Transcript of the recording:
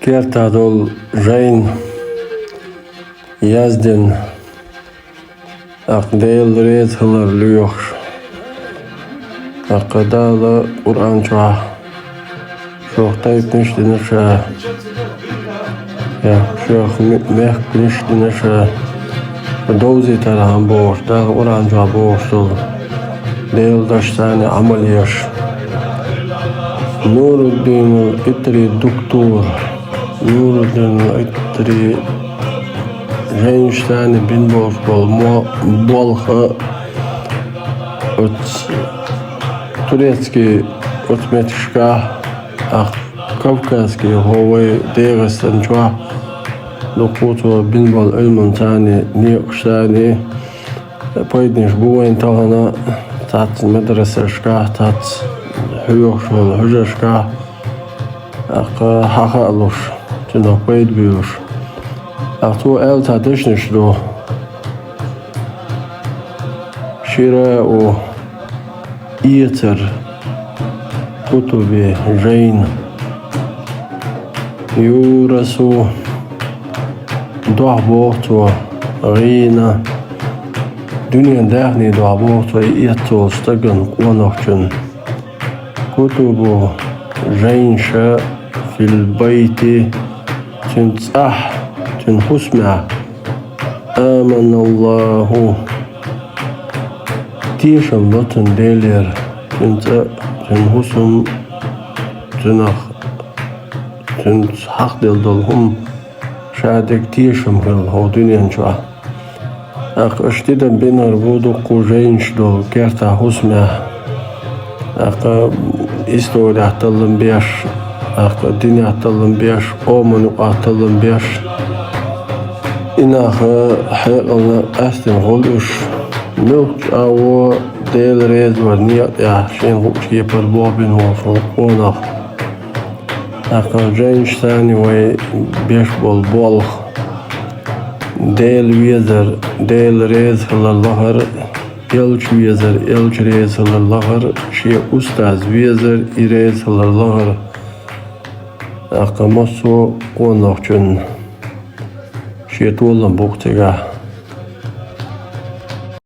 Gertadol Jain Yazdin Aqdel Rez Hılar Lüyox Aqdala Kur'an Çuha Şoxtayıp nişdinişe Şox mehk nişdinişe Dovzi tarahın boğuş da Kur'an Çuha boğuştul Deyil daştani ameliyar Nuruddin İtri doktor Nuruddin İtri Jeniştani bin bol bolha Turecki Otmetişka Kavkazki Hovay Degestan Çuha Dokutu bin bol ölmüntani Niyokştani Paydniş buvayn tahana Tat medreseşka Tat Hüyoxşol Hüjeşka Haqa aluş Tuna payd büyür Aqtu el tadışnışlu Şira o İyetir Kutubi Jain Yurasu Doğboğtu Gina Dünyanın dağını doğboğtu İyetti olstagın Qonaqçın Kutubu Jainşa Fil bayti Tünsah Tünhusma Amanallahu Tişam vatın delir Tünhusum Tünah Tünhak dildolhum Şadek tişam hıl O dünyanın çuha Aq ıştiden binar buduk Jainş dol Gerta husma Aq İstoli ahtallın beş Dünya ahtallın beş Omanuk ahtallın beş İnahı hayalına astin goluş Mülk avu değil rez var niyat ya Şeyin hukç yapar bobin olsun Qonaq Jeniştani ve beş bol Değil vizer Değil rez hılalahar Elç vizer Elç rez hılalahar Şey ustaz vizer İrez hılalahar Aqamasu Qonaqçın Şey tuğulan buqtiga